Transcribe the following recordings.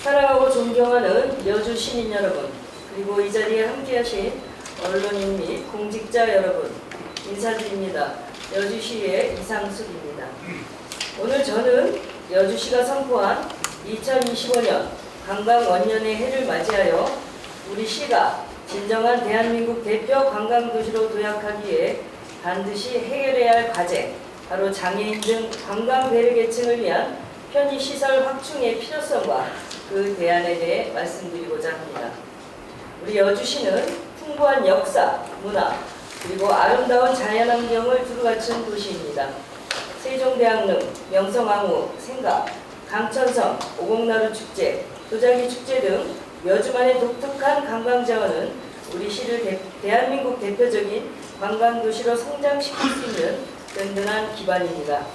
사랑하고 존경하는 여주 시민 여러분, 그리고 이 자리에 함께하신 언론인 및 공직자 여러분, 인사드립니다. 여주시의 이상숙입니다. 오늘 저는 여주시가 선포한 2025년 관광원년의 해를 맞이하여 우리 시가 진정한 대한민국 대표 관광도시로 도약하기 위해 반드시 해결해야 할 과제, 바로 장애인 등 관광 배려계층을 위한 편의시설 확충의 필요성과 그 대안에 대해 말씀드리고자 합니다. 우리 여주시는 풍부한 역사, 문화, 그리고 아름다운 자연환경을 두루갖춘 도시입니다. 세종대왕릉, 명성황후, 생각, 강천섬, 오곡나루 축제, 도자기 축제 등 여주만의 독특한 관광자원은 우리 시를 대한민국 대표적인 관광도시로 성장시킬 수 있는 든든한 기반입니다.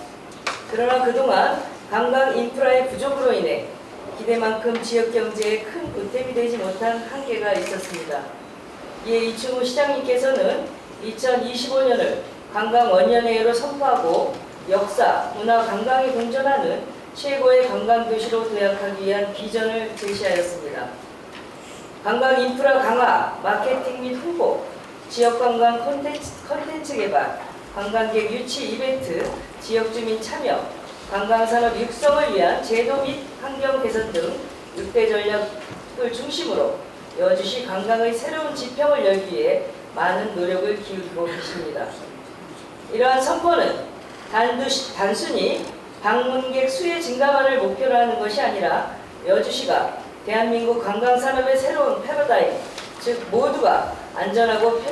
그러나 그동안 관광 인프라의 부족으로 인해 기대만큼 지역경제에 큰 보탬이 되지 못한 한계가 있었습니다. 이에 이충우 시장님께서는 2025년을 관광원년해로 선포하고 역사, 문화, 관광이 공존하는 최고의 관광도시로 도약하기 위한 비전을 제시하였습니다. 관광 인프라 강화, 마케팅 및 홍보, 지역관광 콘텐츠 개발, 관광객 유치 이벤트, 지역주민 참여, 관광산업 육성을 위한 제도 및 환경 개선 등 6대 전략을 중심으로 여주시 관광의 새로운 지평을 열기 위해 많은 노력을 기울이고 계십니다. 이러한 선포는 단순히 방문객 수의 증가만을 목표로 하는 것이 아니라 여주시가 대한민국 관광산업의 새로운 패러다임, 즉 모두가 안전하고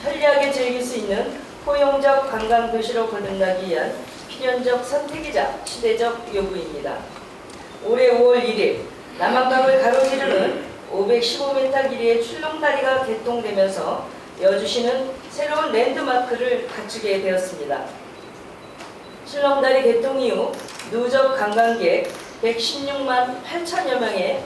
편리하게 즐길 수 있는 포용적 관광도시로 거듭나기 위한 필연적 선택이자 시대적 요구입니다. 올해 5월 1일 남한강을 가로지르는 515m 길이의 출렁다리가 개통되면서 여주시는 새로운 랜드마크를 갖추게 되었습니다. 출렁다리 개통 이후 누적 관광객 116만 8천여 명에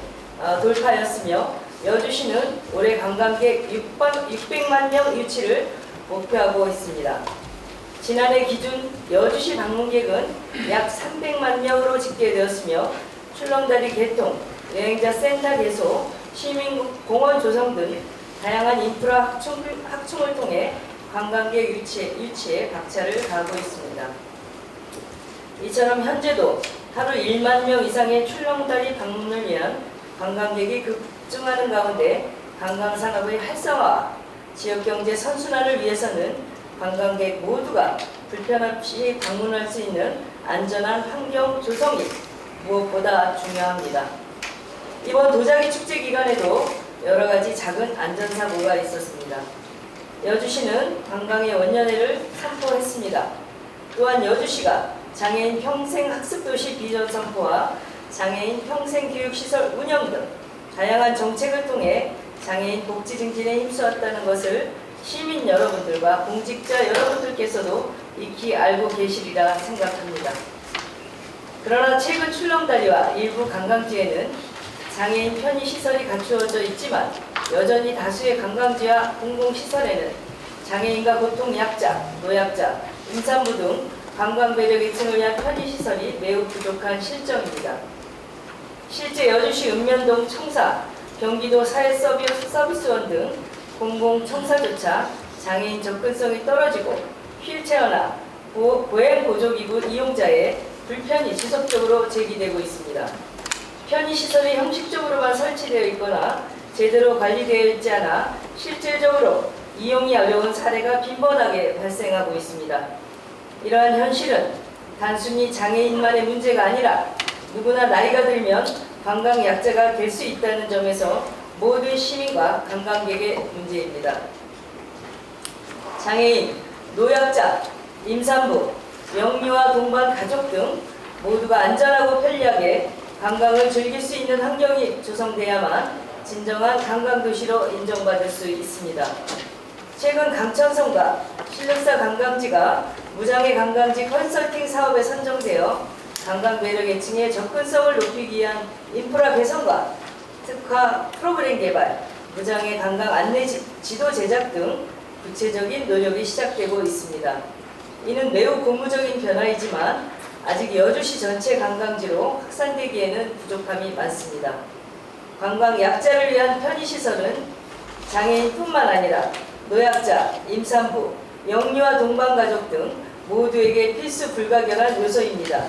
돌파하였으며 여주시는 올해 관광객 600만 명 유치를 목표하고 있습니다. 지난해 기준 여주시 방문객은 약 300만 명으로 집계되었으며 출렁다리 개통, 여행자 센터 개소, 시민공원 조성 등 다양한 인프라 확충을 통해 관광객 유치에 박차를 가하고 있습니다. 이처럼 현재도 하루 1만 명 이상의 출렁다리 방문을 위한 관광객이 급증하는 가운데 관광산업의 활성화와 지역경제 선순환을 위해서는 관광객 모두가 불편 없이 방문할 수 있는 안전한 환경 조성이 무엇보다 중요합니다. 이번 도자기 축제 기간에도 여러 가지 작은 안전사고가 있었습니다. 여주시는 관광의 원년회를 선포했습니다. 또한 여주시가 장애인 평생학습도시 비전 선포와 장애인 평생교육시설 운영 등 다양한 정책을 통해 장애인 복지 증진에 힘쓰었다는 것을 시민 여러분들과 공직자 여러분들께서도 익히 알고 계시리라 생각합니다. 그러나 최근 출렁다리와 일부 관광지에는 장애인 편의시설이 갖추어져 있지만 여전히 다수의 관광지와 공공시설에는 장애인과 고통약자, 노약자, 임산부 등 관광배려계층을 위한 편의시설이 매우 부족한 실정입니다. 실제 여주시 읍면동 청사, 경기도 사회서비스원 등 공공청사조차 장애인 접근성이 떨어지고 휠체어나 보행보조기구 이용자의 불편이 지속적으로 제기되고 있습니다. 편의시설이 형식적으로만 설치되어 있거나 제대로 관리되어 있지 않아 실질적으로 이용이 어려운 사례가 빈번하게 발생하고 있습니다. 이러한 현실은 단순히 장애인만의 문제가 아니라 누구나 나이가 들면 관광약자가 될 수 있다는 점에서 모든 시민과 관광객의 문제입니다. 장애인, 노약자, 임산부, 영유아 동반 가족 등 모두가 안전하고 편리하게 관광을 즐길 수 있는 환경이 조성돼야만 진정한 관광도시로 인정받을 수 있습니다. 최근 강천섬과 신륵사 관광지가 무장애 관광지 컨설팅 사업에 선정되어 관광 매력계층의 접근성을 높이기 위한 인프라 개선과 특화 프로그램 개발, 무장애 관광 안내 지도 제작 등 구체적인 노력이 시작되고 있습니다. 이는 매우 고무적인 변화이지만 아직 여주시 전체 관광지로 확산되기에는 부족함이 많습니다. 관광 약자를 위한 편의시설은 장애인뿐만 아니라 노약자, 임산부, 영유아 동반가족 등 모두에게 필수 불가결한 요소입니다.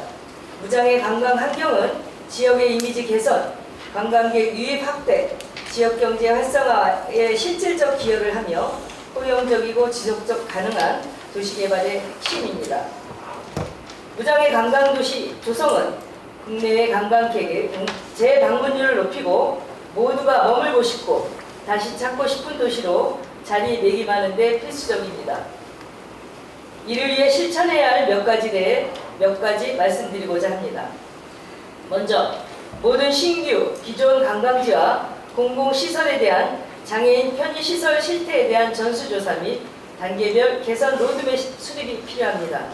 무장애 관광 환경은 지역의 이미지 개선, 관광객 유입 확대, 지역경제 활성화에 실질적 기여를 하며 포용적이고 지속적 가능한 도시개발의 핵심입니다. 무장애 관광도시 조성은 국내외 관광객의 재방문율을 높이고 모두가 머물고 싶고 다시 찾고 싶은 도시로 자리매김하는 데 필수적입니다. 이를 위해 실천해야 할 몇 가지 말씀드리고자 합니다. 먼저 모든 신규, 기존 관광지와 공공시설에 대한 장애인 편의시설 실태에 대한 전수조사 및 단계별 개선 로드맵 수립이 필요합니다.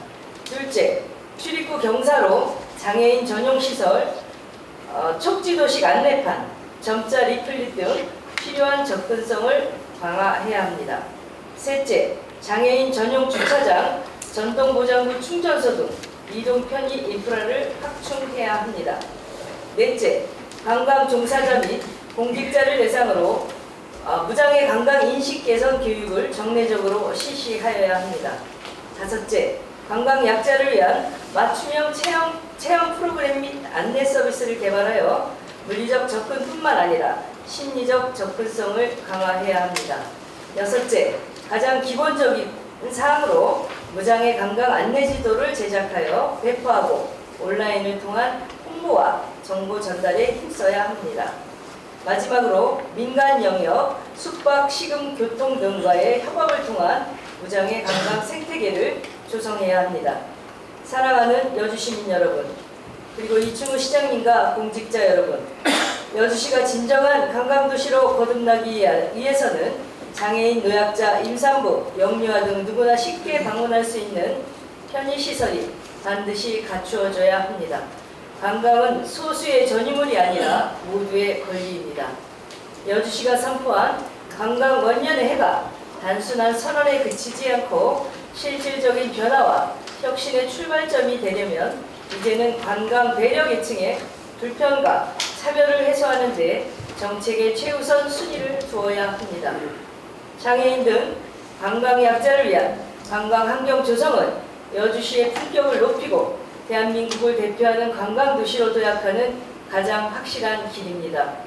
둘째, 출입구 경사로 장애인 전용시설, 촉지도식 안내판, 점자 리플릿 등 필요한 접근성을 강화해야 합니다. 셋째, 장애인 전용 주차장, 전동보장구 충전소 등 이동 편의 인프라를 확충해야 합니다. 넷째, 관광 종사자 및 공직자를 대상으로 무장애 관광 인식 개선 교육을 정례적으로 실시하여야 합니다. 다섯째, 관광 약자를 위한 맞춤형 체험 프로그램 및 안내 서비스를 개발하여 물리적 접근뿐만 아니라 심리적 접근성을 강화해야 합니다. 여섯째, 가장 기본적인 사항으로 무장애 관광 안내 지도를 제작하여 배포하고 온라인을 통한 홍보와 정보 전달에 힘써야 합니다. 마지막으로 민간 영역, 숙박, 식음, 교통 등과의 협업을 통한 무장애 관광 생태계를 조성해야 합니다. 사랑하는 여주시민 여러분, 그리고 이충우 시장님과 공직자 여러분, 여주시가 진정한 관광도시로 거듭나기 위해서는 장애인, 노약자, 임산부, 영유아 등 누구나 쉽게 방문할 수 있는 편의시설이 반드시 갖추어져야 합니다. 관광은 소수의 전유물이 아니라 모두의 권리입니다. 여주시가 선포한 관광 원년의 해가 단순한 선언에 그치지 않고 실질적인 변화와 혁신의 출발점이 되려면 이제는 관광 배려 계층의 불편과 차별을 해소하는 데 정책의 최우선 순위를 두어야 합니다. 장애인 등 관광 약자를 위한 관광 환경 조성은 여주시의 품격을 높이고 대한민국을 대표하는 관광도시로 도약하는 가장 확실한 길입니다.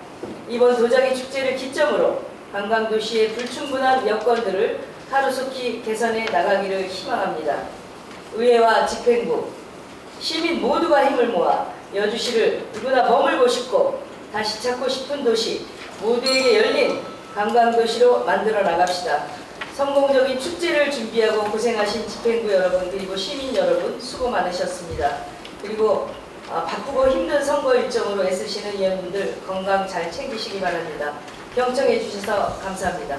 이번 도자기 축제를 기점으로 관광도시의 불충분한 여건들을 하루속히 개선해 나가기를 희망합니다. 의회와 집행부, 시민 모두가 힘을 모아 여주시를 누구나 머물고 싶고 다시 찾고 싶은 도시, 모두에게 열린 관광도시로 만들어 나갑시다. 성공적인 축제를 준비하고 고생하신 집행부 여러분 그리고 시민 여러분 수고 많으셨습니다. 그리고 바쁘고 힘든 선거 일정으로 애쓰시는 의원님들 건강 잘 챙기시기 바랍니다. 경청해 주셔서 감사합니다.